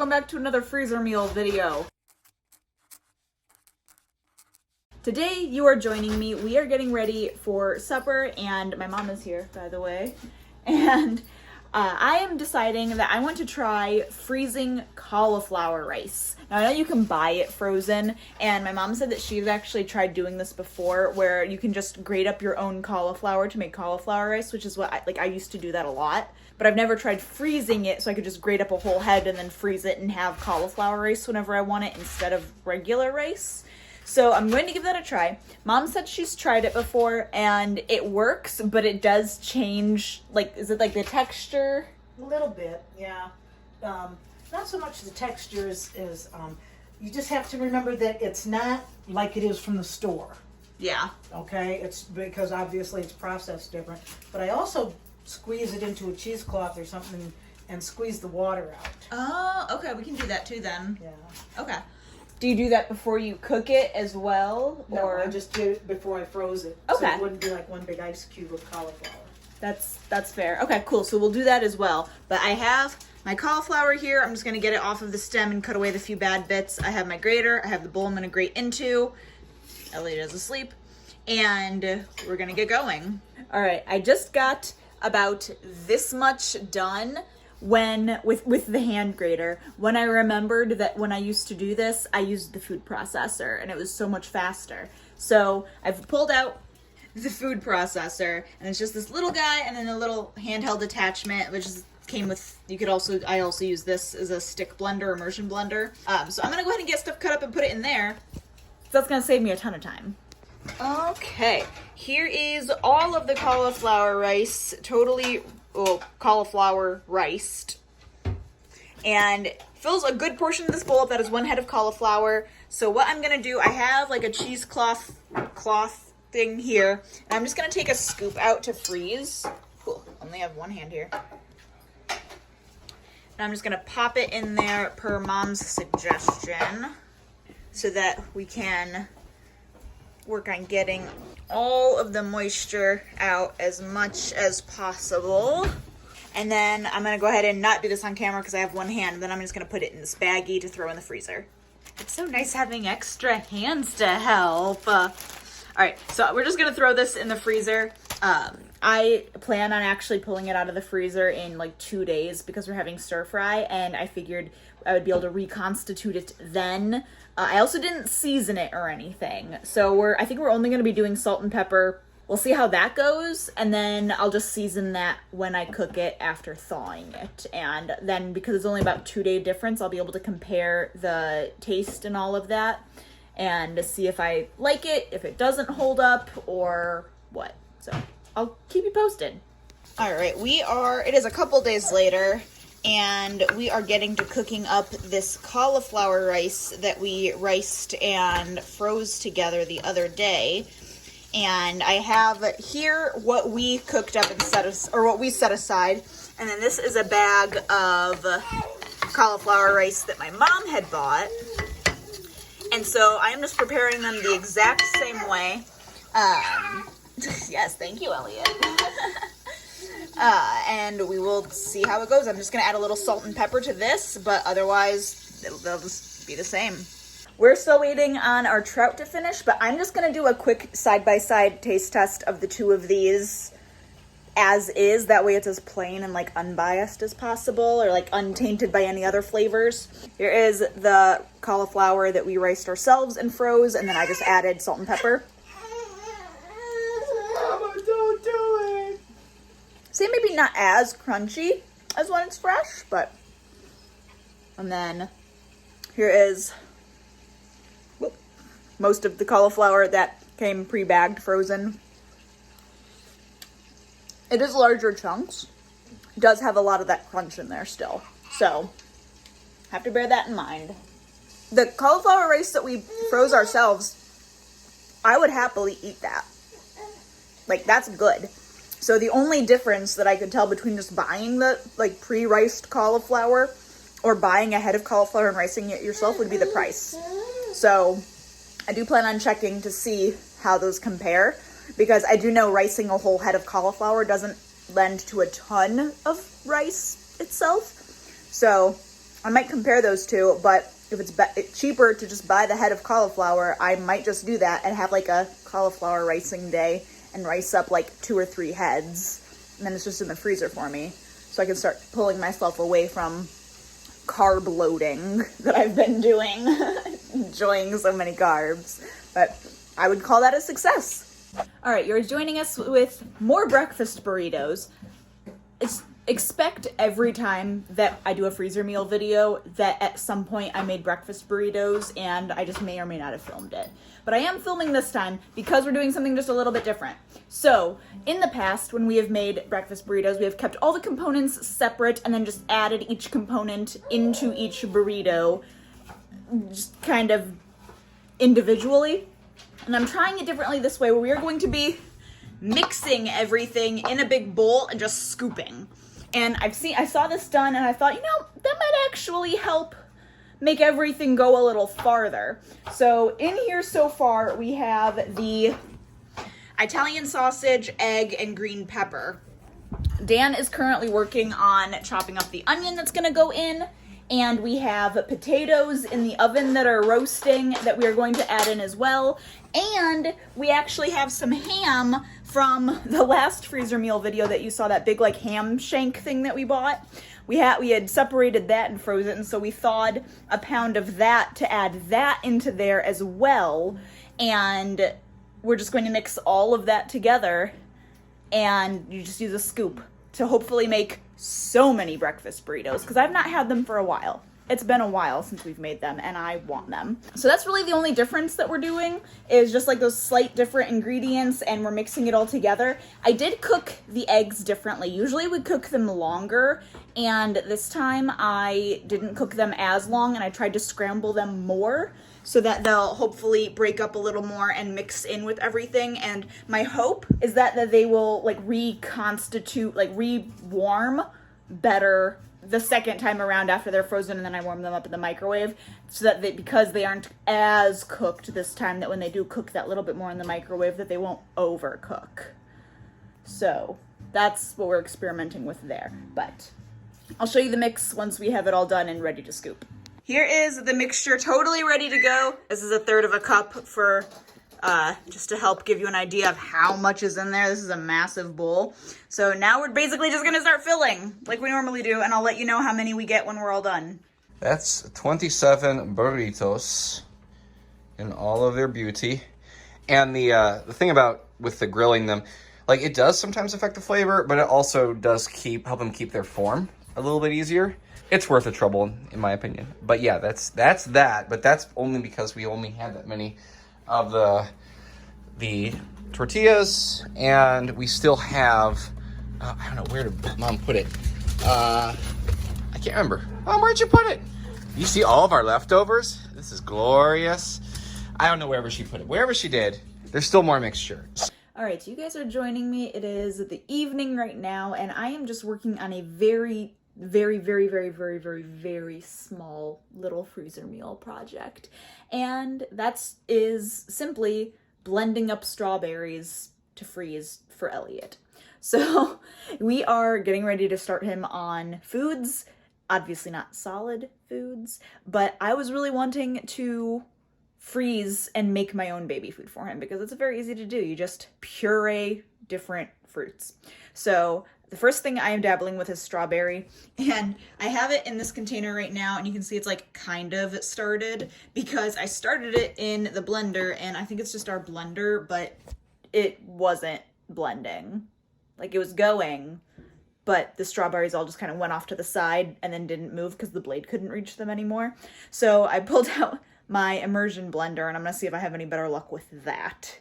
welcome back to another freezer meal video. Today you are joining me. We are getting ready for supper and my mom is here, by the way. And I am deciding that I want to try freezing cauliflower rice. Now I know you can buy it frozen, and my mom said that she's actually tried doing this before where you can just grate up your own cauliflower to make cauliflower rice, which is what I used to do that a lot. But I've never tried freezing it, so I could just grate up a whole head and then freeze it and have cauliflower rice whenever I want it instead of regular rice. So I'm going to give that a try. Mom said she's tried it before and it works, but it does change, like, is it like the texture? A little bit, yeah. Not so much the texture as you just have to remember that it's not like it is from the store. Yeah. Okay, it's because obviously it's processed different. But I also squeeze it into a cheesecloth or something and squeeze the water out. Oh, okay, we can do that too then. Yeah. Okay. Do you do that before you cook it as well? No, or I just did it before I froze it. Okay. So it wouldn't be like one big ice cube of cauliflower. That's fair. Okay, cool. So we'll do that as well. But I have my cauliflower here. I'm just going to get it off of the stem and cut away the few bad bits. I have my grater. I have the bowl I'm going to grate into. Elliot is asleep. And we're going to get going. All right. I just got about this much done with the hand grater, when I remembered that when I used to do this, I used the food processor and it was so much faster. So I've pulled out the food processor and it's just this little guy and then a little handheld attachment, which came with, I also use this as a stick blender, immersion blender. So I'm gonna go ahead and get stuff cut up and put it in there. So that's gonna save me a ton of time. Okay, here is all of the cauliflower rice, cauliflower riced, and fills a good portion of this bowl up. That is one head of cauliflower. So what I'm gonna do, I have like a cheesecloth thing here, and I'm just gonna take a scoop out to freeze. Cool, only have one hand here. And I'm just gonna pop it in there per mom's suggestion so that we can work on getting all of the moisture out as much as possible. And then I'm gonna go ahead and not do this on camera because I have one hand, then I'm just gonna put it in this baggie to throw in the freezer. It's so nice having extra hands to help. All right, so we're just gonna throw this in the freezer. I plan on actually pulling it out of the freezer in like 2 days because we're having stir fry, and I figured I would be able to reconstitute it then. I also didn't season it or anything. So I think we're only gonna be doing salt and pepper. We'll see how that goes, and then I'll just season that when I cook it after thawing it. And then because it's only about 2-day difference, I'll be able to compare the taste and all of that and to see if I like it, if it doesn't hold up, or what. So I'll keep you posted. All right, it is a couple days later, and we are getting to cooking up this cauliflower rice that we riced and froze together the other day. And I have here what we cooked up and what we set aside. And then this is a bag of cauliflower rice that my mom had bought. And so I am just preparing them the exact same way. Yes, thank you, Elliot. And we will see how it goes. I'm just gonna add a little salt and pepper to this, but otherwise they'll just be the same. We're still waiting on our trout to finish, but I'm just gonna do a quick side-by-side taste test of the two of these as is. That way it's as plain and like unbiased as possible, or like untainted by any other flavors. Here is the cauliflower that we riced ourselves and froze, and then I just added salt and pepper. Mama, don't do it! See, maybe not as crunchy as when it's fresh, but... And then here is most of the cauliflower that came pre-bagged, frozen. It is larger chunks. It does have a lot of that crunch in there still. So, have to bear that in mind. The cauliflower rice that we froze ourselves, I would happily eat that. Like, that's good. So the only difference that I could tell between just buying the like pre-riced cauliflower or buying a head of cauliflower and ricing it yourself would be the price. So I do plan on checking to see how those compare, because I do know ricing a whole head of cauliflower doesn't lend to a ton of rice itself. So I might compare those two, but if it's cheaper to just buy the head of cauliflower, I might just do that and have like a cauliflower ricing day and rice up like 2 or 3 heads. And then it's just in the freezer for me. So I can start pulling myself away from carb loading that I've been doing. Enjoying so many carbs. But I would call that a success. All right, you're joining us with more breakfast burritos. Expect every time that I do a freezer meal video that at some point I made breakfast burritos and I just may or may not have filmed it. But I am filming this time because we're doing something just a little bit different. So in the past, when we have made breakfast burritos, we have kept all the components separate and then just added each component into each burrito, just kind of individually. And I'm trying it differently this way, where we are going to be mixing everything in a big bowl and just scooping. And I saw this done and I thought, that might actually help make everything go a little farther. So in here so far, we have the Italian sausage, egg, and green pepper. Dan is currently working on chopping up the onion that's gonna go in. And we have potatoes in the oven that are roasting that we are going to add in as well. And we actually have some ham from the last freezer meal video that you saw, that big like ham shank thing that we bought. We had separated that and froze it, and so we thawed a pound of that to add that into there as well. And we're just going to mix all of that together, and you just use a scoop to hopefully make so many breakfast burritos, because I've not had them for a while. It's been a while since we've made them, and I want them. So that's really the only difference that we're doing, is just like those slight different ingredients, and we're mixing it all together. I did cook the eggs differently. Usually we cook them longer, and this time I didn't cook them as long, and I tried to scramble them more so that they'll hopefully break up a little more and mix in with everything. And my hope is that they will like reconstitute, like re-warm better the second time around after they're frozen, and then I warm them up in the microwave, so that because they aren't as cooked this time, that when they do cook that little bit more in the microwave, that they won't overcook. So that's what we're experimenting with there. But I'll show you the mix once we have it all done and ready to scoop. Here is the mixture totally ready to go. This is 1/3 cup for just to help give you an idea of how much is in there. This is a massive bowl. So now we're basically just gonna start filling like we normally do, and I'll let you know how many we get when we're all done. That's 27 burritos in all of their beauty. And the thing about with the grilling them, like it does sometimes affect the flavor, but it also does help them keep their form a little bit easier. It's worth the trouble, in my opinion. But yeah, that's that. But that's only because we only had that many of the tortillas, and we still have I don't know, where did Mom put it? I can't remember. Mom, where'd you put it? You see all of our leftovers? This is glorious. I don't know wherever she put it. Wherever she did, there's still more mixture. All right, so you guys are joining me. It is the evening right now, and I am just working on a very small little freezer meal project. And that is simply blending up strawberries to freeze for Elliot. So we are getting ready to start him on foods, obviously not solid foods, but I was really wanting to freeze and make my own baby food for him because it's very easy to do. You just puree different fruits. So the first thing I am dabbling with is strawberry, and I have it in this container right now, and you can see it's like kind of started because I started it in the blender, and I think it's just our blender, but it wasn't blending. Like it was going, but the strawberries all just kind of went off to the side and then didn't move because the blade couldn't reach them anymore. So I pulled out my immersion blender, and I'm gonna see if I have any better luck with that.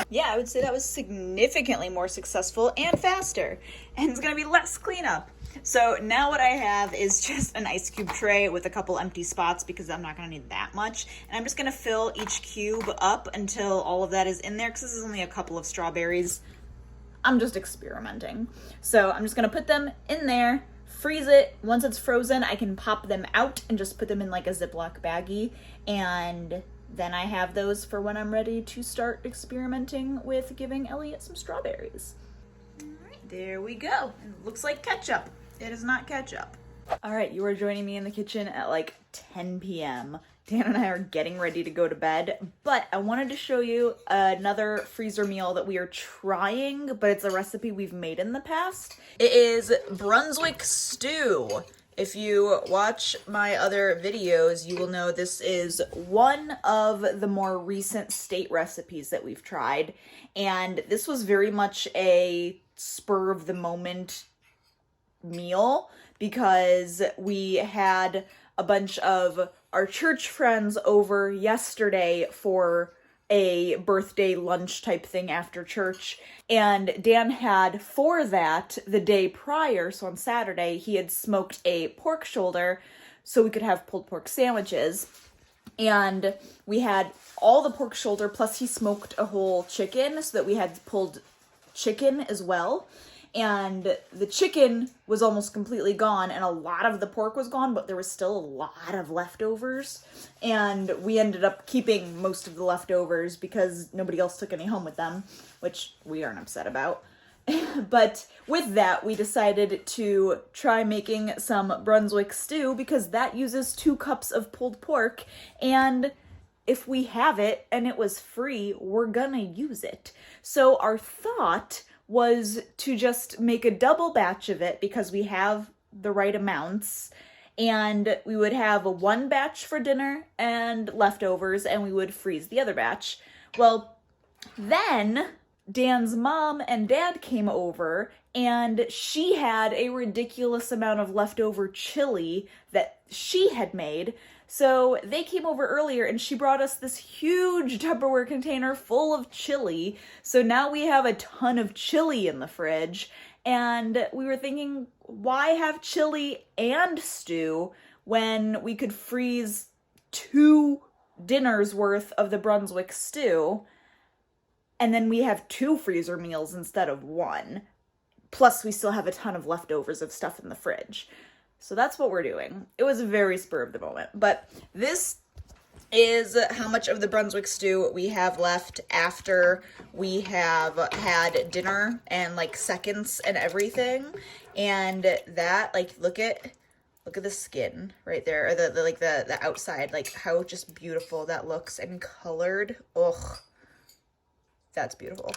Yeah, I would say that was significantly more successful and faster, and it's gonna be less cleanup. So now what I have is just an ice cube tray with a couple empty spots because I'm not gonna need that much. And I'm just gonna fill each cube up until all of that is in there, because this is only a couple of strawberries. I'm just experimenting. So I'm just gonna put them in there, freeze it. Once it's frozen, I can pop them out and just put them in like a Ziploc baggie, and then I have those for when I'm ready to start experimenting with giving Elliot some strawberries. All right, there we go. It looks like ketchup. It is not ketchup. All right, you are joining me in the kitchen at like 10 p.m. Dan and I are getting ready to go to bed, but I wanted to show you another freezer meal that we are trying, but it's a recipe we've made in the past. It is Brunswick stew. If you watch my other videos, you will know this is one of the more recent state recipes that we've tried, and this was very much a spur of the moment meal because we had a bunch of our church friends over yesterday for a birthday lunch type thing after church, and Dan had for that the day prior, so on Saturday, he had smoked a pork shoulder so we could have pulled pork sandwiches, and we had all the pork shoulder plus he smoked a whole chicken so that we had pulled chicken as well. And the chicken was almost completely gone and a lot of the pork was gone, but there was still a lot of leftovers. And we ended up keeping most of the leftovers because nobody else took any home with them, which we aren't upset about. But with that, we decided to try making some Brunswick stew because that uses 2 cups of pulled pork. And if we have it and it was free, we're gonna use it. So our thought was to just make a double batch of it because we have the right amounts, and we would have 1 batch for dinner and leftovers, and we would freeze the other batch. Well, then Dan's mom and dad came over, and she had a ridiculous amount of leftover chili that she had made. So they came over earlier and she brought us this huge Tupperware container full of chili. So now we have a ton of chili in the fridge. And we were thinking, why have chili and stew when we could freeze 2 dinners worth of the Brunswick stew? And then we have 2 freezer meals instead of 1. Plus we still have a ton of leftovers of stuff in the fridge. So that's what we're doing. It was a very spur of the moment, but this is how much of the Brunswick stew we have left after we have had dinner and like seconds and everything. And that, like, look at the skin right there, or the outside, like how just beautiful that looks and colored. Ugh, that's beautiful.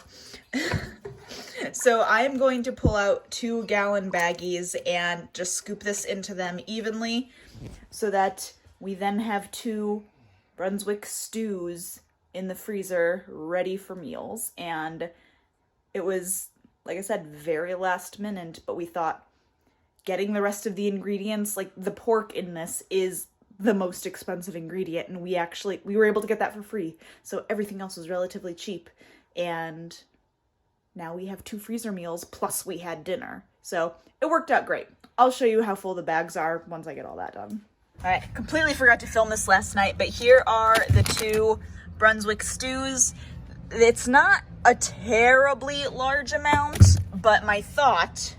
So I'm going to pull out 2-gallon baggies and just scoop this into them evenly so that we then have 2 Brunswick stews in the freezer ready for meals. And it was, like I said, very last minute, but we thought getting the rest of the ingredients, like the pork in this is the most expensive ingredient, and we were able to get that for free. So everything else was relatively cheap. And now we have 2 freezer meals, plus we had dinner. So it worked out great. I'll show you how full the bags are once I get all that done. All right, completely forgot to film this last night, but here are the 2 Brunswick stews. It's not a terribly large amount, but my thought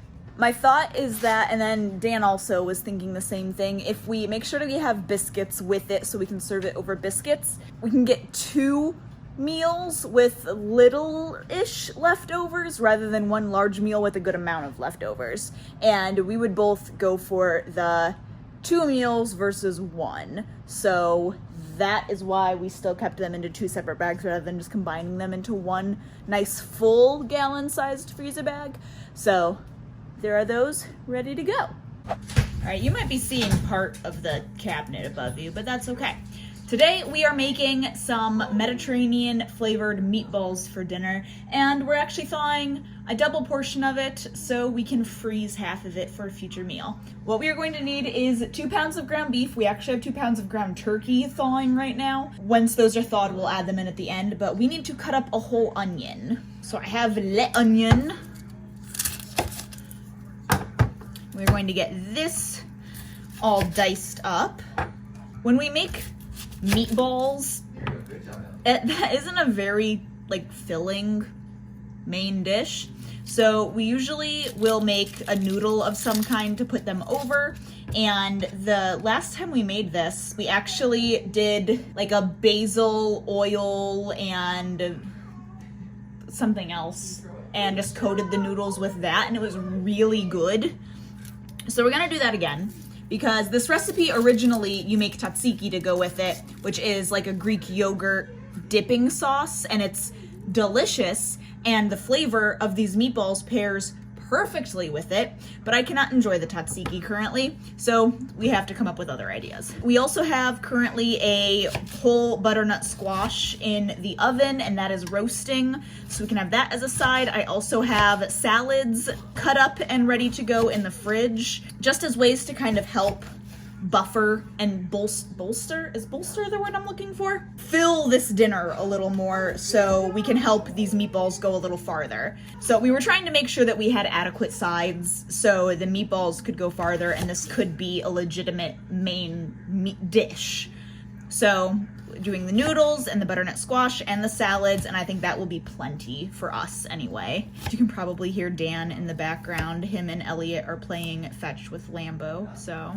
is that, and then Dan also was thinking the same thing, if we make sure that we have biscuits with it so we can serve it over biscuits, we can get 2 meals with little-ish leftovers rather than 1 large meal with a good amount of leftovers. And we would both go for the 2 meals versus 1. So that is why we still kept them into 2 separate bags rather than just combining them into 1 nice full gallon-sized freezer bag. So there are those ready to go. All right, you might be seeing part of the cabinet above you, but that's okay. Today we are making some Mediterranean flavored meatballs for dinner, and we're actually thawing a double portion of it so we can freeze half of it for a future meal. What we are going to need is 2 pounds of ground beef. We actually have 2 pounds of ground turkey thawing right now. Once those are thawed, we'll add them in at the end, but we need to cut up a whole onion. So I have l'onion. We're going to get this all diced up. When we make meatballs, that isn't a very filling main dish, so we usually will make a noodle of some kind to put them over. And the last time we made this, we actually did like a basil oil and something else and just coated the noodles with that, and it was really good. So we're gonna do that again, because this recipe originally you make tzatziki to go with it, which is like a Greek yogurt dipping sauce, and it's delicious, and the flavor of these meatballs pairs perfectly with it, but I cannot enjoy the tzatziki currently, so we have to come up with other ideas. We also have currently a whole butternut squash in the oven, and that is roasting, so we can have that as a side. I also have salads cut up and ready to go in the fridge, just as ways to kind of help buffer and bolster, is bolster the word I'm looking for? Fill this dinner a little more so we can help these meatballs go a little farther. So we were trying to make sure that we had adequate sides so the meatballs could go farther and this could be a legitimate main dish. So doing the noodles and the butternut squash and the salads, and I think that will be plenty for us anyway. You can probably hear Dan in the background. Him and Elliot are playing fetch with Lambeau, so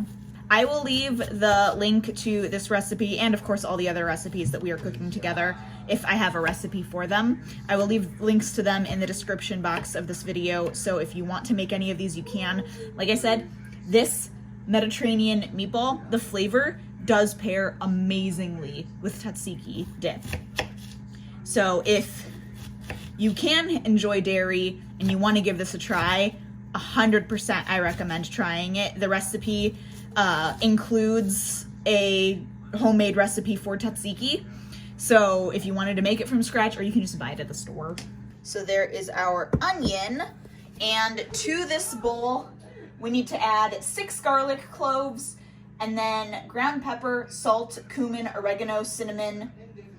I will leave the link to this recipe and of course all the other recipes that we are cooking together if I have a recipe for them. I will leave links to them in the description box of this video, so if you want to make any of these you can. Like I said, this Mediterranean meatball, the flavor does pair amazingly with tzatziki dip. So if you can enjoy dairy and you want to give this a try, 100% I recommend trying it. The recipe includes a homemade recipe for tzatziki, so if you wanted to make it from scratch, or you can just buy it at the store. So there is our onion, and to this bowl we need to add 6 garlic cloves, and then ground pepper, salt, cumin, oregano, cinnamon,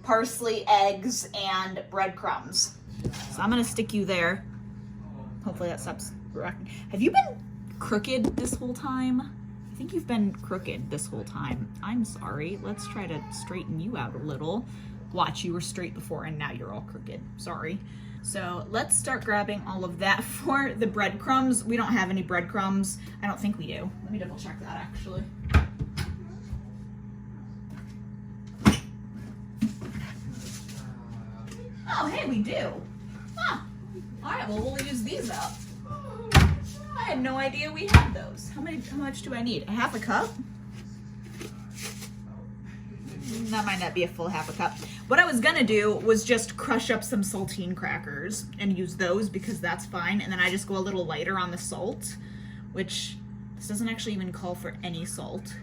parsley, eggs, and breadcrumbs. So I'm gonna stick you there. Hopefully that stops. Have you been crooked this whole time? I think you've been crooked this whole time. I'm sorry. Let's try to straighten you out a little. Watch, you were straight before and now you're all crooked. Sorry. So let's start grabbing all of that. For the breadcrumbs, we don't have any breadcrumbs. I don't think we do. Let me double check that actually. Oh, hey, we do. Huh. All right, well, we'll use these up. I had no idea we had those. How much do I need? A half a cup? That might not be a full half a cup. What I was gonna do was just crush up some saltine crackers and use those because that's fine. And then I just go a little lighter on the salt, which this doesn't actually even call for any salt.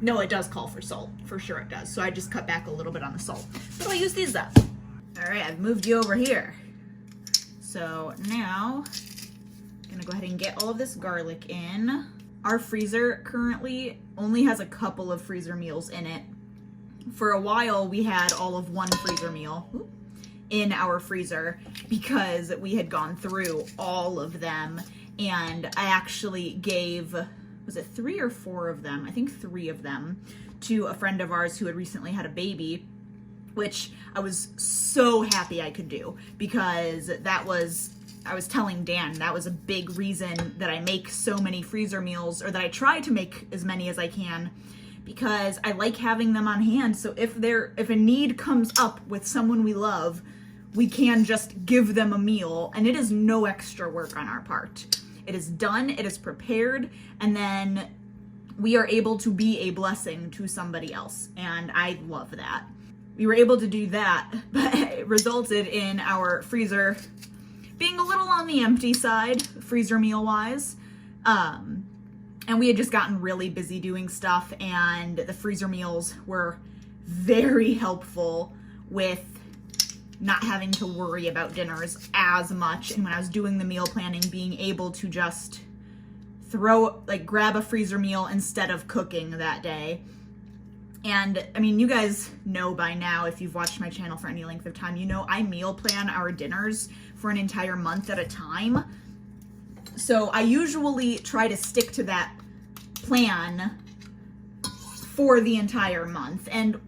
No, it does call for salt. For sure it does. So I just cut back a little bit on the salt. But I'll use these up. All right, I've moved you over here. So now I'm gonna go ahead and get all of this garlic in. Our freezer currently only has a couple of freezer meals in it. For a while, we had all of one freezer meal in our freezer because we had gone through all of them. And I actually gave, was it 3 or 4 of them? I think 3 of them to a friend of ours who had recently had a baby, which I was so happy I could do because that was, I was telling Dan, that was a big reason that I make so many freezer meals, or that I try to make as many as I can, because I like having them on hand. So if a need comes up with someone we love, we can just give them a meal, and it is no extra work on our part. It is done, it is prepared, and then we are able to be a blessing to somebody else, and I love that. We were able to do that, but it resulted in our freezer being a little on the empty side, freezer meal wise. And we had just gotten really busy doing stuff, and the freezer meals were very helpful with not having to worry about dinners as much. And when I was doing the meal planning, being able to just grab a freezer meal instead of cooking that day. And I mean, you guys know by now, if you've watched my channel for any length of time, you know I meal plan our dinners for an entire month at a time. So I usually try to stick to that plan for the entire month. And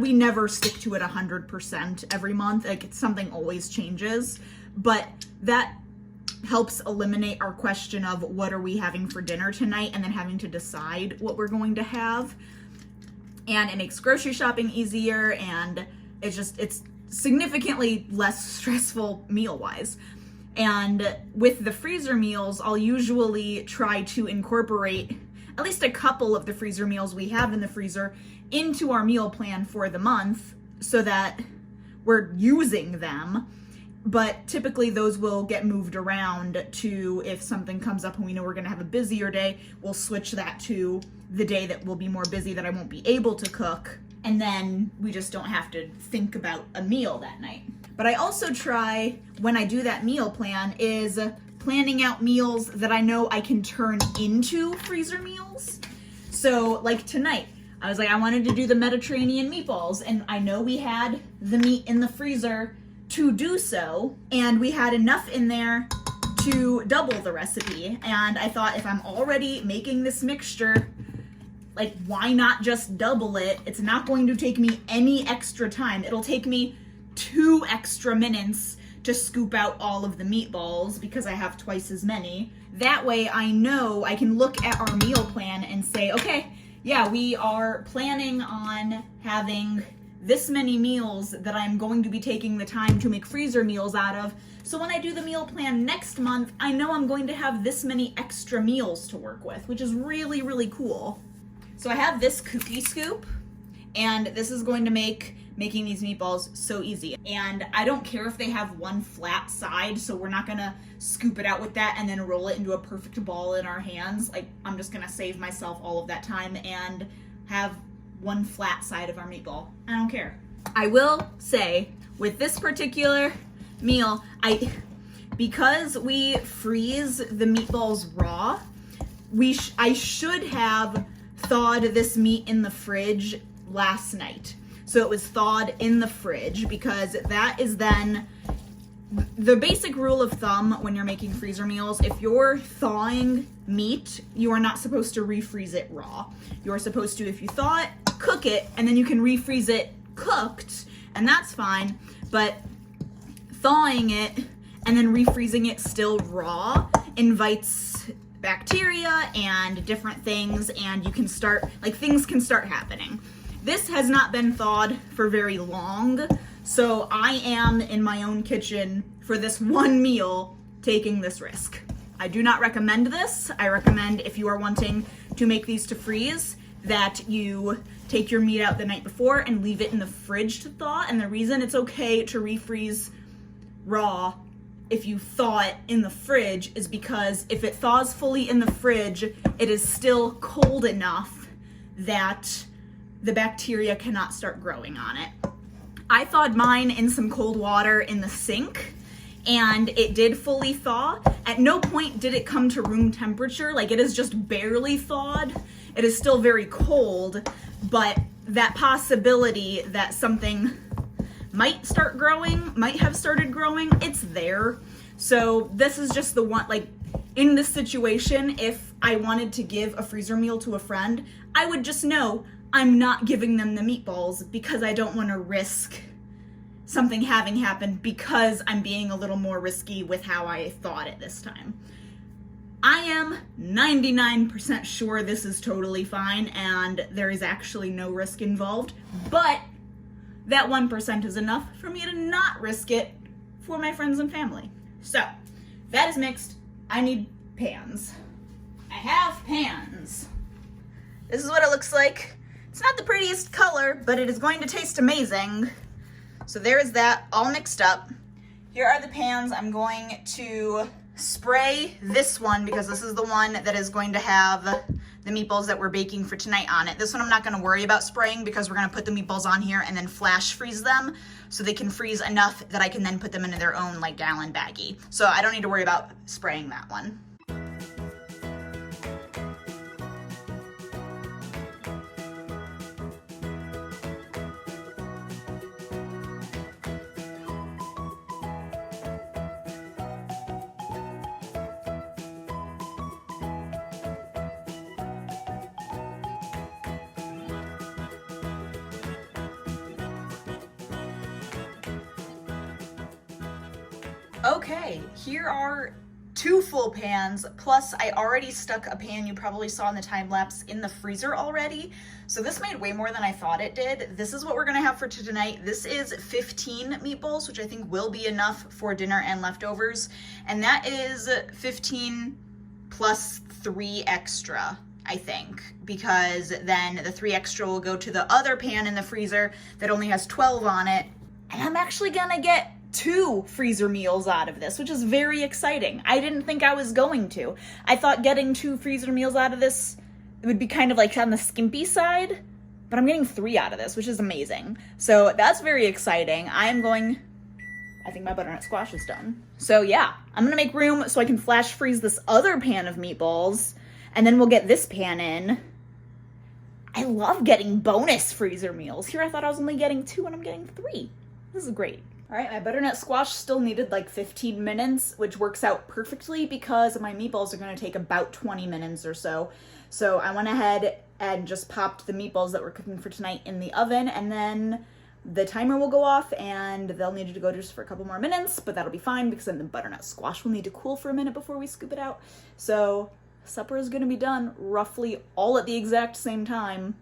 we never stick to it 100% every month. Like, it's something always changes, but that helps eliminate our question of what are we having for dinner tonight, and then having to decide what we're going to have. And it makes grocery shopping easier, and it's significantly less stressful meal-wise. And with the freezer meals, I'll usually try to incorporate at least a couple of the freezer meals we have in the freezer into our meal plan for the month so that we're using them. But typically those will get moved around to, if something comes up and we know we're gonna have a busier day, we'll switch that to the day that will be more busy that I won't be able to cook. And then we just don't have to think about a meal that night. But I also try, when I do that meal plan, is planning out meals that I know I can turn into freezer meals. So like tonight, I was like, I wanted to do the Mediterranean meatballs, and I know we had the meat in the freezer to do so, and we had enough in there to double the recipe. And I thought, if I'm already making this mixture, like, why not just double it? It's not going to take me any extra time. It'll take me 2 extra minutes to scoop out all of the meatballs because I have twice as many. That way I know I can look at our meal plan and say, okay, yeah, we are planning on having this many meals that I'm going to be taking the time to make freezer meals out of. So when I do the meal plan next month, I know I'm going to have this many extra meals to work with, which is really, really cool. So I have this cookie scoop, and this is going to make making these meatballs so easy. And I don't care if they have one flat side, so we're not gonna scoop it out with that and then roll it into a perfect ball in our hands. Like, I'm just gonna save myself all of that time and have one flat side of our meatball. I don't care. I will say, with this particular meal, because we freeze the meatballs raw, I should have thawed this meat in the fridge last night. So it was thawed in the fridge, because that is then the basic rule of thumb when you're making freezer meals. If you're thawing meat, you are not supposed to refreeze it raw. You're supposed to, if you thaw it, cook it, and then you can refreeze it cooked, and that's fine. But thawing it and then refreezing it still raw invites bacteria and different things, and you can start, like, things can start happening. This has not been thawed for very long, so I am in my own kitchen for this one meal taking this risk. I do not recommend this. I recommend, if you are wanting to make these to freeze, that you take your meat out the night before and leave it in the fridge to thaw. And the reason it's okay to refreeze raw if you thaw it in the fridge is because if it thaws fully in the fridge, it is still cold enough that the bacteria cannot start growing on it. I thawed mine in some cold water in the sink, and it did fully thaw. At no point did it come to room temperature. Like, it is just barely thawed. It is still very cold, but that possibility that something might have started growing, it's there. So this is just the one, like, in this situation, if I wanted to give a freezer meal to a friend, I would just know I'm not giving them the meatballs because I don't want to risk something having happened, because I'm being a little more risky with how I thought it this time. I am 99% sure this is totally fine and there is actually no risk involved, but that 1% is enough for me to not risk it for my friends and family. So, that is mixed. I need pans. I have pans. This is what it looks like. It's not the prettiest color, but it is going to taste amazing. So there is that all mixed up. Here are the pans. I'm going to spray this one because this is the one that is going to have the meatballs that we're baking for tonight on it. This one I'm not going to worry about spraying because we're going to put the meatballs on here and then flash freeze them so they can freeze enough that I can then put them into their own, like, gallon baggie. So I don't need to worry about spraying that one. Okay, here are 2 full pans, plus I already stuck a pan you probably saw in the time lapse in the freezer already. So this made way more than I thought it did. This is what we're gonna have for tonight. This is 15 meatballs, which I think will be enough for dinner and leftovers. And that is 15 plus 3 extra, I think, because then the 3 extra will go to the other pan in the freezer that only has 12 on it. And I'm actually gonna get 2 freezer meals out of this, which is very exciting. I didn't think I was going to. I thought getting 2 freezer meals out of this would be kind of like on the skimpy side, but I'm getting 3 out of this, which is amazing. So that's very exciting. I think my butternut squash is done. So yeah, I'm gonna make room so I can flash freeze this other pan of meatballs, and then we'll get this pan in. I love getting bonus freezer meals. Here I thought I was only getting 2 and I'm getting 3. This is great. All right, my butternut squash still needed like 15 minutes, which works out perfectly because my meatballs are gonna take about 20 minutes or so. So I went ahead and just popped the meatballs that we're cooking for tonight in the oven, and then the timer will go off and they'll need to go just for a couple more minutes, but that'll be fine because then the butternut squash will need to cool for a minute before we scoop it out. So supper is gonna be done roughly all at the exact same time.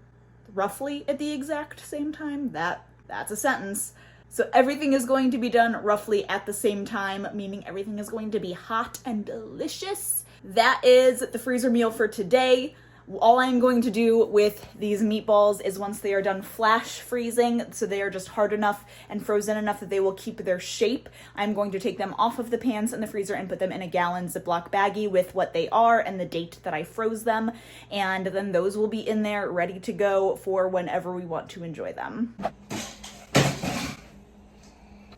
Roughly at the exact same time? That's a sentence. So everything is going to be done roughly at the same time, meaning everything is going to be hot and delicious. That is the freezer meal for today. All I'm going to do with these meatballs is once they are done flash freezing, so they are just hard enough and frozen enough that they will keep their shape, I'm going to take them off of the pans in the freezer and put them in a gallon Ziploc baggie with what they are and the date that I froze them, and then those will be in there ready to go for whenever we want to enjoy them.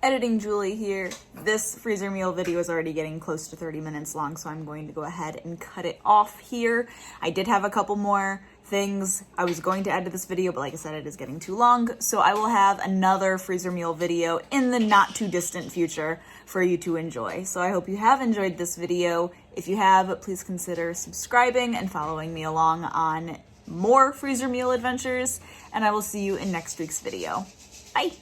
Editing Julie here. This freezer meal video is already getting close to 30 minutes long, so I'm going to go ahead and cut it off here. I did have a couple more things I was going to add to this video, but like I said, it is getting too long, so I will have another freezer meal video in the not too distant future for you to enjoy. So I hope you have enjoyed this video. If you have, please consider subscribing and following me along on more freezer meal adventures, and I will see you in next week's video. Bye!